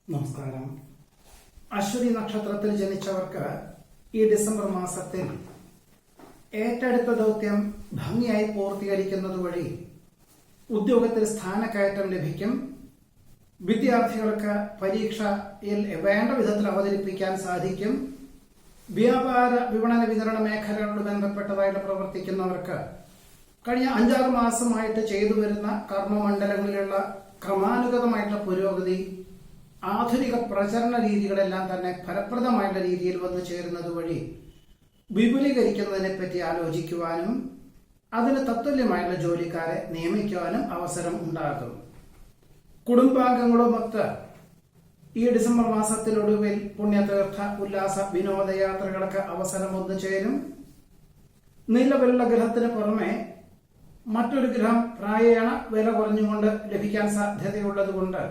നമസ്കാരം. അശ്വതി നക്ഷത്രത്തിൽ ജനിച്ചവർക്ക് ഈ ഡിസംബർ മാസത്തിൽ ഏറ്റെടുത്ത ദൗത്യം ഭംഗിയായി പൂർത്തീകരിക്കുന്നത് വഴി ഉദ്യോഗത്തിൽ സ്ഥാനക്കയറ്റം ലഭിക്കും. വിദ്യാർത്ഥികൾക്ക് പരീക്ഷയിൽ വേണ്ട വിധത്തിൽ അവതരിപ്പിക്കാൻ സാധിക്കും. വ്യാപാര വിപണന വിതരണ മേഖലകളോട് ബന്ധപ്പെട്ടതായിട്ട് പ്രവർത്തിക്കുന്നവർക്ക് കഴിഞ്ഞ 5-6 മാസമായിട്ട് ചെയ്തു വരുന്ന കർമ്മമണ്ഡലങ്ങളിലുള്ള ക്രമാനുഗതമായിട്ടുള്ള പുരോഗതി, ആധുനിക പ്രചരണ രീതികളെല്ലാം തന്നെ ഫലപ്രദമായിട്ടുള്ള രീതിയിൽ വന്നു ചേരുന്നത് വഴി വിപുലീകരിക്കുന്നതിനെ പറ്റി ആലോചിക്കുവാനും അതിന് തത്തുല്യമായിട്ടുള്ള ജോലിക്കാരെ നിയമിക്കുവാനും അവസരം ഉണ്ടാകും. കുടുംബാംഗങ്ങളുമൊത്ത് ഈ ഡിസംബർ മാസത്തിനൊടുവിൽ പുണ്യതീർത്ഥ ഉല്ലാസ വിനോദയാത്രകൾക്ക് അവസരം വന്നു ചേരും. നിലവിലുള്ള ഗ്രഹത്തിന് പുറമെ മറ്റൊരു ഗ്രഹം പ്രായേണ വില കുറഞ്ഞുകൊണ്ട് ലഭിക്കാൻ സാധ്യതയുള്ളതുകൊണ്ട്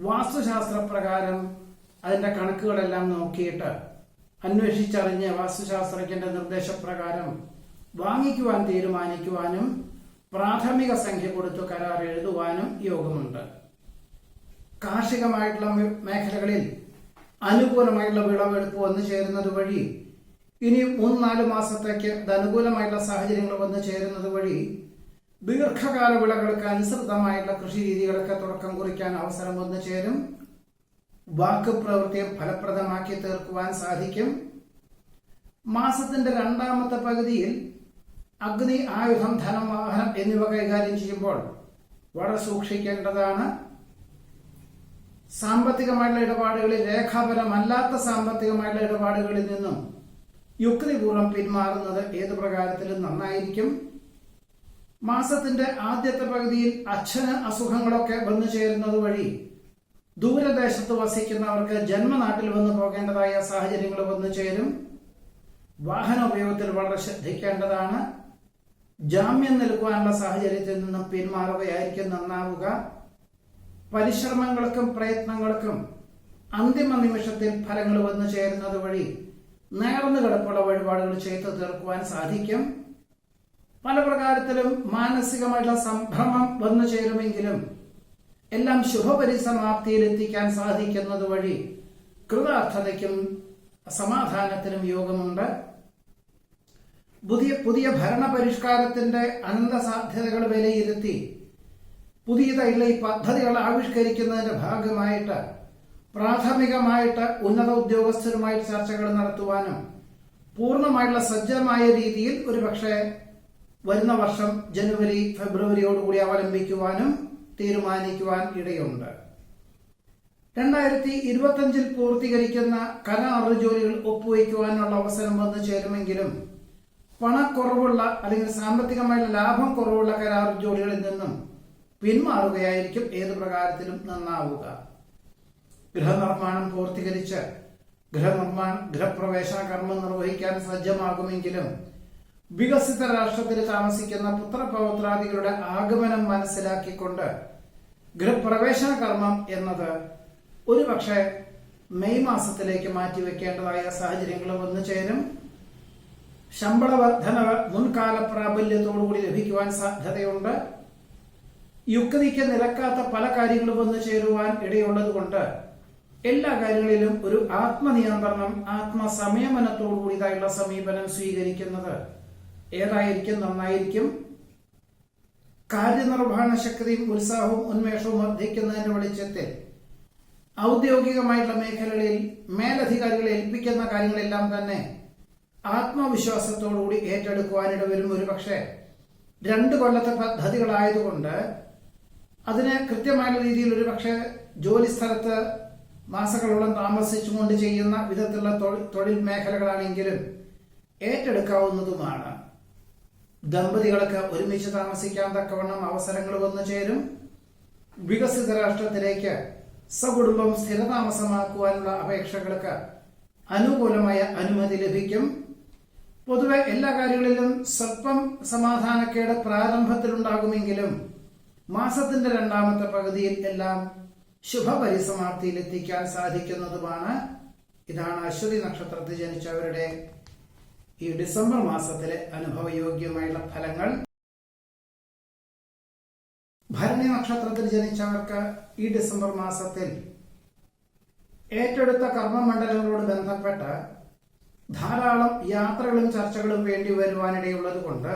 വാസ്തുശാസ്ത്രപ്രകാരം അതിന്റെ കണക്കുകളെല്ലാം നോക്കിയിട്ട് അന്വേഷിച്ചറിഞ്ഞ് വാസ്തുശാസ്ത്രജ്ഞന്റെ നിർദ്ദേശപ്രകാരം വാങ്ങിക്കുവാൻ തീരുമാനിക്കുവാനും പ്രാഥമിക സംഖ്യ കൊടുത്തു കരാർ എഴുതുവാനും യോഗമുണ്ട്. കാർഷികമായിട്ടുള്ള മേഖലകളിൽ അനുകൂലമായിട്ടുള്ള വിളവെടുപ്പ് വന്നു ചേരുന്നത് വഴി ഇനി 3-4 മാസത്തേക്ക് അനുകൂലമായിട്ടുള്ള സാഹചര്യങ്ങൾ വന്നു ചേരുന്നത് വഴി ദീർഘകാല വിളകൾക്ക് അനുസൃതമായിട്ടുള്ള കൃഷി രീതികളൊക്കെ തുടക്കം കുറിക്കാൻ അവസരം വന്നു ചേരും. വാക്ക് പ്രവൃത്തിയെ ഫലപ്രദമാക്കി തീർക്കുവാൻ സാധിക്കും. മാസത്തിന്റെ 2ാമത്തെ പകുതിയിൽ അഗ്നി, ആയുധം, ധനം, വാഹനം എന്നിവ കൈകാര്യം ചെയ്യുമ്പോൾ വളരെ സൂക്ഷിക്കേണ്ടതാണ്. സാമ്പത്തികമായിട്ടുള്ള ഇടപാടുകളിൽ, രേഖാപരമല്ലാത്ത സാമ്പത്തികമായിട്ടുള്ള ഇടപാടുകളിൽ നിന്നും യുക്തിപൂർവ്വം പിന്മാറുന്നത് ഏതു പ്രകാരത്തിലും നന്നായിരിക്കും. മാസത്തിന്റെ ആദ്യത്തെ പകുതിയിൽ അച്ഛന് അസുഖങ്ങളൊക്കെ വന്നു ചേരുന്നത് വഴി ദൂരദേശത്ത് വസിക്കുന്നവർക്ക് ജന്മനാട്ടിൽ വന്നു പോകേണ്ടതായ സാഹചര്യങ്ങൾ വന്നു ചേരും. വാഹന ഉപയോഗത്തിൽ വളരെ ശ്രദ്ധിക്കേണ്ടതാണ്. ജാമ്യം നൽകുവാനുള്ള സാഹചര്യത്തിൽ നിന്നും പിന്മാറുകയായിരിക്കും നന്നാവുക. പരിശ്രമങ്ങൾക്കും പ്രയത്നങ്ങൾക്കും അന്തിമ നിമിഷത്തിൽ ഫലങ്ങൾ വന്നു ചേരുന്നത് വഴി നേർന്നു കിടപ്പുള്ള വഴിപാടുകൾ ചെയ്തു തീർക്കുവാൻ സാധിക്കും. പല പ്രകാരത്തിലും മാനസികമായിട്ടുള്ള സംഭ്രമം വന്നു ചേരുമെങ്കിലും എല്ലാം ശുഭപരിസമാപ്തിയിൽ എത്തിക്കാൻ സാധിക്കുന്നത് വഴി കൃതാർത്ഥതയ്ക്കും സമാധാനത്തിനും യോഗമുണ്ട്. പുതിയ ഭരണപരിഷ്കാരത്തിന്റെ അനന്ത സാധ്യതകൾ വിലയിരുത്തി പുതിയതായിട്ടുള്ള ഈ പദ്ധതികൾ ആവിഷ്കരിക്കുന്നതിന്റെ ഭാഗമായിട്ട് പ്രാഥമികമായിട്ട് ഉന്നത ഉദ്യോഗസ്ഥരുമായിട്ട് ചർച്ചകൾ നടത്തുവാനും പൂർണ്ണമായിട്ടുള്ള സജ്ജമായ രീതിയിൽ ഒരുപക്ഷെ വരുന്ന വർഷം ജനുവരി ഫെബ്രുവരിയോടുകൂടി അവലംബിക്കുവാനും തീരുമാനിക്കുവാൻ ഇടയുണ്ട്. 2025 പൂർത്തീകരിക്കുന്ന കരാർ ജോലികൾ ഒപ്പുവയ്ക്കുവാനുള്ള അവസരം വന്നു ചേരുമെങ്കിലും പണക്കുറവുള്ള അല്ലെങ്കിൽ സാമ്പത്തികമായിട്ടുള്ള ലാഭം കുറവുള്ള കരാർ ജോലികളിൽ നിന്നും പിന്മാറുകയായിരിക്കും ഏതു പ്രകാരത്തിലും നന്നാവുക. ഗൃഹനിർമ്മാണം പൂർത്തീകരിച്ച് ഗൃഹപ്രവേശന കർമ്മം നിർവഹിക്കാൻ സജ്ജമാകുമെങ്കിലും വികസിത രാഷ്ട്രത്തിൽ താമസിക്കുന്ന പുത്രപൗത്രാദികളുടെ ആഗമനം മനസ്സിലാക്കിക്കൊണ്ട് ഗൃഹപ്രവേശന കർമ്മം എന്നത് ഒരുപക്ഷെ മെയ് മാസത്തിലേക്ക് മാറ്റിവെക്കേണ്ടതായ സാഹചര്യങ്ങൾ വന്നു ചേരും. ശമ്പള വർധനവ് മുൻകാല പ്രാബല്യത്തോടുകൂടി ലഭിക്കുവാൻ സാധ്യതയുണ്ട്. യുക്തിക്ക് നിരക്കാത്ത പല കാര്യങ്ങളും വന്നു ചേരുവാൻ ഇടയുള്ളതുകൊണ്ട് എല്ലാ കാര്യങ്ങളിലും ഒരു ആത്മനിയന്ത്രണം, ആത്മസംയമനത്തോടുകൂടിയതായുള്ള സമീപനം സ്വീകരിക്കുന്നത് ഏതായിരിക്കും നന്നായിരിക്കും. കാര്യനിർവഹണ ശക്തിയും ഉത്സാഹവും ഉന്മേഷവും വർദ്ധിക്കുന്നതിന്റെ വെളിച്ചത്തിൽ ഔദ്യോഗികമായിട്ടുള്ള മേഖലകളിൽ മേലധികാരികളെ ഏൽപ്പിക്കുന്ന കാര്യങ്ങളെല്ലാം തന്നെ ആത്മവിശ്വാസത്തോടുകൂടി ഏറ്റെടുക്കുവാനിട വരും. ഒരുപക്ഷെ 2 കൊല്ലത്തെ പദ്ധതികളായതുകൊണ്ട് അതിന് കൃത്യമായ രീതിയിൽ ഒരുപക്ഷെ ജോലി സ്ഥലത്ത് മാസങ്ങളോളം താമസിച്ചുകൊണ്ട് ചെയ്യുന്ന വിധത്തിലുള്ള തൊഴിൽ മേഖലകളാണെങ്കിലും ഏറ്റെടുക്കാവുന്നതുമാണ്. ദമ്പതികൾക്ക് ഒരുമിച്ച് താമസിക്കാൻ തക്കവണ്ണം അവസരങ്ങൾ വന്നു ചേരും. വികസിത രാഷ്ട്രത്തിലേക്ക് സകുടുംബം സ്ഥിരതാമസമാക്കുവാനുള്ള അപേക്ഷകൾക്ക് അനുകൂലമായ അനുമതി ലഭിക്കും. പൊതുവെ എല്ലാ കാര്യങ്ങളിലും സ്വല്പം സമാധാനക്കേട് പ്രാരംഭത്തിലുണ്ടാകുമെങ്കിലും മാസത്തിന്റെ 2ാമത്തെ പകുതിയിൽ എല്ലാം ശുഭപരിസമാപ്തിയിൽ എത്തിക്കാൻ സാധിക്കുന്നതുമാണ്. ഇതാണ് അശ്വതി നക്ഷത്രത്തിൽ ജനിച്ചവരുടെ ഈ ഡിസംബർ മാസത്തിലെ അനുഭവയോഗ്യമായുള്ള ഫലങ്ങൾ. ഭരണി നക്ഷത്രത്തിൽ ജനിച്ചവർക്ക് ഈ ഡിസംബർ മാസത്തിൽ ഏറ്റെടുത്ത കർമ്മമണ്ഡലങ്ങളോട് ബന്ധപ്പെട്ട് ധാരാളം യാത്രകളും ചർച്ചകളും വേണ്ടി വരുവാനിടയുള്ളത് കൊണ്ട്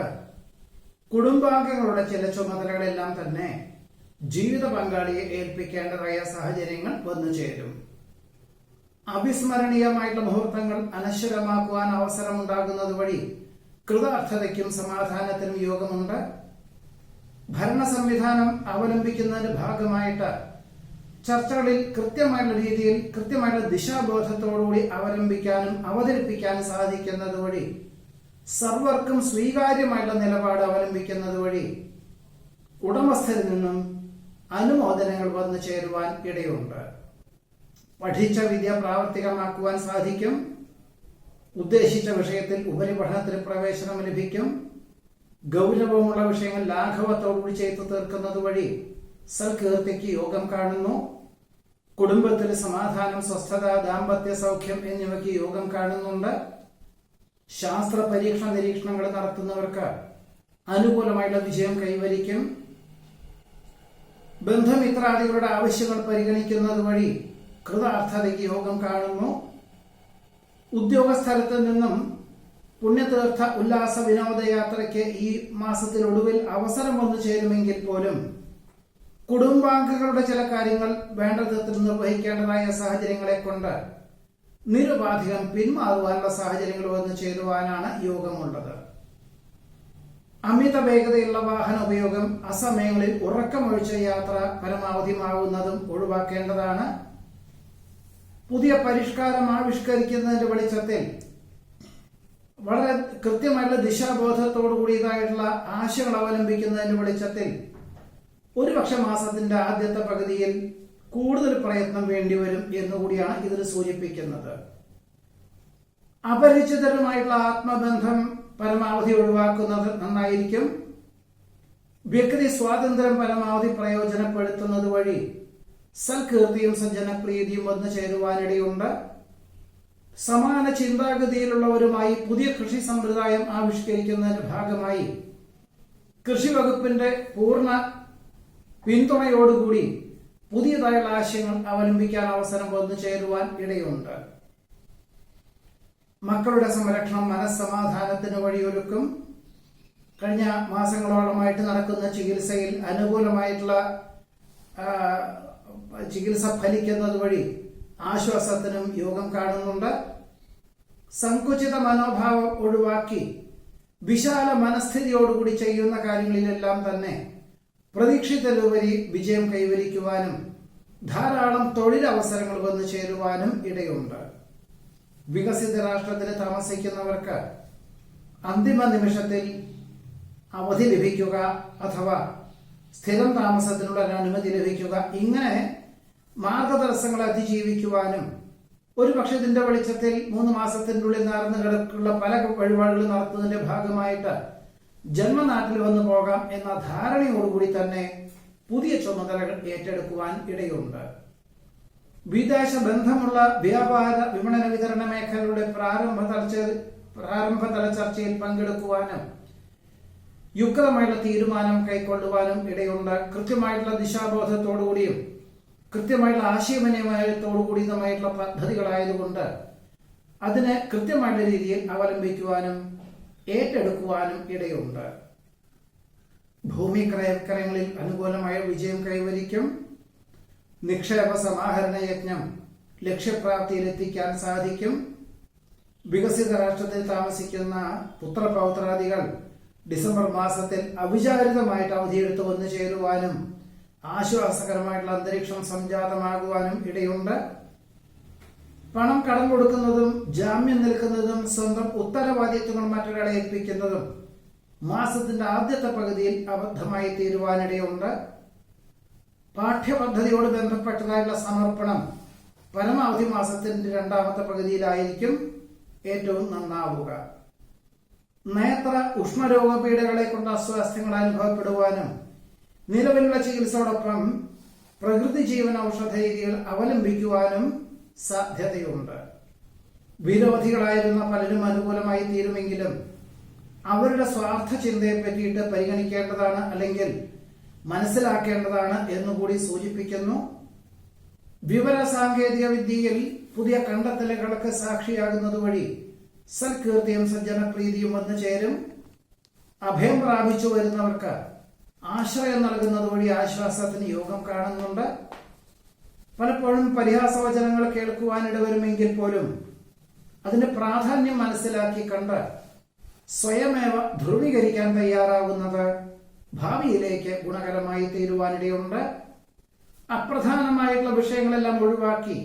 കുടുംബാംഗങ്ങളുടെ ചില ചുമതലകളെല്ലാം തന്നെ ജീവിത പങ്കാളിയെ ഏൽപ്പിക്കേണ്ടതായ സാഹചര്യങ്ങൾ വന്നു ചേരും. അവിസ്മരണീയമായിട്ടുള്ള മുഹൂർത്തങ്ങൾ അനശ്വരമാക്കുവാൻ അവസരമുണ്ടാകുന്നത് വഴി കൃതാർത്ഥതയ്ക്കും സമാധാനത്തിനും യോഗമുണ്ട്. ഭരണ സംവിധാനം അവലംബിക്കുന്നതിന്റെ ഭാഗമായിട്ട് ചർച്ചകളിൽ കൃത്യമായിട്ടുള്ള രീതിയിൽ കൃത്യമായിട്ടുള്ള ദിശാബോധത്തോടുകൂടി അവലംബിക്കാനും അവതരിപ്പിക്കാനും സാധിക്കുന്നത് വഴി സർവർക്കും സ്വീകാര്യമായിട്ടുള്ള നിലപാട് അവലംബിക്കുന്നത് വഴി ഉടമസ്ഥരിൽ നിന്നും അനുമോദനങ്ങൾ വന്നു ചേരുവാൻ ഇടയുണ്ട്. പഠിച്ച വിദ്യ പ്രാവർത്തികമാക്കുവാൻ സാധിക്കും. ഉദ്ദേശിച്ച വിഷയത്തിൽ ഉപരിപഠനത്തിന് പ്രവേശനം ലഭിക്കും. ഗൗരവമുള്ള വിഷയങ്ങൾ ലാഘവത്തോടുകൂടി ചെയ്തു തീർക്കുന്നത് വഴി സൽകീർത്തിക്ക് യോഗം കാണുന്നു. കുടുംബത്തിൽ സമാധാനം, സ്വസ്ഥത, ദാമ്പത്യ സൗഖ്യം എന്നിവയ്ക്ക് യോഗം കാണുന്നുണ്ട്. ശാസ്ത്ര പരീക്ഷണ നിരീക്ഷണങ്ങൾ നടത്തുന്നവർക്ക് അനുകൂലമായിട്ടുള്ള വിജയം കൈവരിക്കും. ബന്ധുമിത്രാദികളുടെ ആവശ്യങ്ങൾ പരിഗണിക്കുന്നത് വഴി കൃതാർത്ഥതയ്ക്ക് യോഗം കാണുന്നു. ഉദ്യോഗസ്ഥലത്ത് നിന്നും പുണ്യതീർത്ഥ ഉല്ലാസ വിനോദയാത്രയ്ക്ക് ഈ മാസത്തിനൊടുവിൽ അവസരം വന്നു ചേരുമെങ്കിൽ പോലും കുടുംബാംഗങ്ങളുടെ ചില കാര്യങ്ങൾ വേണ്ട വിധത്തിൽ നിർവഹിക്കേണ്ടതായ സാഹചര്യങ്ങളെ കൊണ്ട് നിരുപാധികം പിന്മാറുവാനുള്ള സാഹചര്യങ്ങൾ വന്നു ചേരുവാനാണ് യോഗമുള്ളത്. അമിത വേഗതയുള്ള വാഹന ഉപയോഗം, അസമയങ്ങളിൽ ഉറക്കമൊഴിച്ച യാത്ര പരമാവധിയാവുന്നതും ഒഴിവാക്കേണ്ടതാണ്. പുതിയ പരിഷ്കാരം ആവിഷ്കരിക്കുന്നതിന്റെ വെളിച്ചത്തിൽ വളരെ കൃത്യമായിട്ടുള്ള ദിശാബോധത്തോടു കൂടിയതായിട്ടുള്ള ആശയങ്ങൾ അവലംബിക്കുന്നതിന്റെ വെളിച്ചത്തിൽ ഒരുപക്ഷെ മാസത്തിന്റെ ആദ്യത്തെ പകുതിയിൽ കൂടുതൽ പ്രയത്നം വേണ്ടിവരും എന്നുകൂടിയാണ് ഇതിൽ സൂചിപ്പിക്കുന്നത്. അപരിചിതരുമായിട്ടുള്ള ആത്മബന്ധം പരമാവധി ഒഴിവാക്കുന്നത് നന്നായിരിക്കും. വ്യക്തി സ്വാതന്ത്ര്യം പരമാവധി പ്രയോജനപ്പെടുത്തുന്നത് വഴി സൽകീർത്തിയും സജ്ജനപ്രീതിയും വന്നു ചേരുവാനിടയുണ്ട്. സമാന ചിന്താഗതിയിലുള്ളവരുമായി പുതിയ കൃഷി സമ്പ്രദായം ആവിഷ്കരിക്കുന്നതിന്റെ ഭാഗമായി കൃഷി വകുപ്പിന്റെ പൂർണ്ണ പിന്തുണയോടുകൂടി പുതിയതായുള്ള ആശയങ്ങൾ അവലംബിക്കാൻ അവസരം വന്നു ചേരുവാൻ ഇടയുണ്ട്. മക്കളുടെ സംരക്ഷണം മനസ്സമാധാനത്തിന് വഴിയൊരുക്കും. കഴിഞ്ഞ മാസങ്ങളോളമായിട്ട് നടക്കുന്ന ചികിത്സയിൽ അനുകൂലമായിട്ടുള്ള ചികിത്സ ഫലിക്കുന്നത് വഴി ആശ്വാസത്തിനും യോഗം കാണുന്നുണ്ട്. സങ്കുചിത മനോഭാവം ഒഴിവാക്കി വിശാല മനസ്ഥിതിയോടുകൂടി ചെയ്യുന്ന കാര്യങ്ങളിലെല്ലാം തന്നെ പ്രതീക്ഷിതലുപരി വിജയം കൈവരിക്കുവാനും ധാരാളം തൊഴിലവസരങ്ങൾ വന്നു ചേരുവാനും ഇടയുണ്ട്. വികസിത രാഷ്ട്രത്തിൽ താമസിക്കുന്നവർക്ക് അന്തിമ നിമിഷത്തിൽ അവധി ലഭിക്കുക അഥവാ സ്ഥിരം താമസത്തിനുള്ള അനുമതി ലഭിക്കുക, ഇങ്ങനെ മാർഗതടസ്സങ്ങളെ അതിജീവിക്കുവാനും ഒരുപക്ഷെ ഇതിന്റെ വെളിച്ചത്തിൽ 3 മാസത്തിൻ്റെ ഉള്ളിൽ നടന്നു കിടക്കുള്ള പല വഴിപാടുകൾ നടത്തുന്നതിന്റെ ഭാഗമായിട്ട് ജന്മനാട്ടിൽ വന്നു പോകാം എന്ന ധാരണയോടുകൂടി തന്നെ പുതിയ ചുമതലകൾ ഏറ്റെടുക്കുവാൻ ഇടയുണ്ട്. വിദേശ ബന്ധമുള്ള വ്യാപാര വിപണന വിതരണ മേഖലകളുടെ പ്രാരംഭതല ചർച്ചയിൽ പങ്കെടുക്കുവാനും യുക്തമായിട്ടുള്ള തീരുമാനം കൈക്കൊള്ളുവാനും ഇടയുണ്ട്. കൃത്യമായിട്ടുള്ള ദിശാബോധത്തോടുകൂടിയും കൃത്യമായിട്ടുള്ള ആശയവിനിമയത്തോടുകൂടിയതുമായിട്ടുള്ള പദ്ധതികളായതുകൊണ്ട് അതിനെ കൃത്യമായിട്ടുള്ള രീതിയിൽ അവലംബിക്കുവാനും ഏറ്റെടുക്കുവാനും ഇടയുണ്ട്. ഭൂമി ക്രയവിക്രയങ്ങളിൽ അനുകൂലമായ വിജയം കൈവരിക്കും. നിക്ഷേപ സമാഹരണ യജ്ഞം ലക്ഷ്യപ്രാപ്തിയിലെത്തിക്കാൻ സാധിക്കും. വികസിത രാഷ്ട്രത്തിൽ താമസിക്കുന്ന പുത്രപൗത്രാദികൾ ഡിസംബർ മാസത്തിൽ അവിചാരിതമായിട്ട് അവധിയെടുത്ത് വന്നു ചേരുവാനും ആശ്വാസകരമായിട്ടുള്ള അന്തരീക്ഷം സംജാതമാകുവാനും ഇടയുണ്ട്. പണം കടം കൊടുക്കുന്നതും ജാമ്യം നിൽക്കുന്നതും സ്വന്തം ഉത്തരവാദിത്വങ്ങൾ മറ്റൊരാളെ ഏൽപ്പിക്കുന്നതും മാസത്തിന്റെ ആദ്യത്തെ പകുതിയിൽ അബദ്ധമായി തീരുവാനിടയുണ്ട്. പാഠ്യപദ്ധതിയോട് ബന്ധപ്പെട്ടതായുള്ള സമർപ്പണം പരമാവധി മാസത്തിന്റെ 2ാമത്തെ പകുതിയിലായിരിക്കും ഏറ്റവും നന്നാവുക. നേത്ര ഉഷ്ണരോഗപീഠകളെ കൊണ്ട് അസ്വാസ്ഥ്യങ്ങൾ അനുഭവപ്പെടുവാനും നിലവിലുള്ള ചികിത്സയോടൊപ്പം പ്രകൃതി ജീവന ഔഷധ രീതികൾ അവലംബിക്കുവാനും സാധ്യതയുണ്ട്. വിരോധികളായിരുന്ന പലരും അനുകൂലമായി തീരുമെങ്കിലും അവരുടെ സ്വാർത്ഥ ചിന്തയെ പറ്റിയിട്ട് പരിഗണിക്കേണ്ടതാണ്, അല്ലെങ്കിൽ മനസ്സിലാക്കേണ്ടതാണ് എന്നുകൂടി സൂചിപ്പിക്കുന്നു. വിവര സാങ്കേതിക വിദ്യയിൽ പുതിയ കണ്ടെത്തലുകൾക്ക് സാക്ഷിയാകുന്നത് വഴി സൽകീർത്തിയും സജ്ജനപ്രീതിയും വന്നു ചേരും. അഭയം പ്രാപിച്ചു വരുന്നവർക്ക് ആശ്രയം നൽകുന്നത് വഴി ആശ്വാസത്തിന് യോഗം കാണുന്നുണ്ട്. പലപ്പോഴും പരിഹാസവചനങ്ങൾ കേൾക്കുവാനിടവരുമെങ്കിൽ പോലും അതിന്റെ പ്രാധാന്യം മനസ്സിലാക്കി കണ്ട് സ്വയമേവ ധ്രുവീകരിക്കാൻ തയ്യാറാവുന്നത് ഭാവിയിലേക്ക് ഗുണകരമായി തീരുവാനിടയുണ്ട്. അപ്രധാനമായിട്ടുള്ള വിഷയങ്ങളെല്ലാം ഒഴിവാക്കി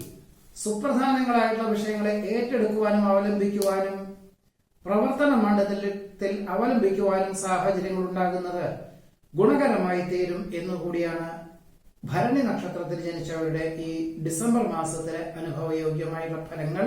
സുപ്രധാനങ്ങളായിട്ടുള്ള വിഷയങ്ങളെ ഏറ്റെടുക്കുവാനും അവലംബിക്കുവാനും പ്രവർത്തന മണ്ഡലത്തിൽ അവലംബിക്കുവാനും സാഹചര്യങ്ങൾ ഉണ്ടാകുന്നത് ഗുണകരമായി തീരും എന്നുകൂടിയാണ് ഭരണി നക്ഷത്രത്തിൽ ജനിച്ചവരുടെ ഈ ഡിസംബർ മാസത്തിലെ അനുഭവയോഗ്യമായുള്ള ഫലങ്ങൾ.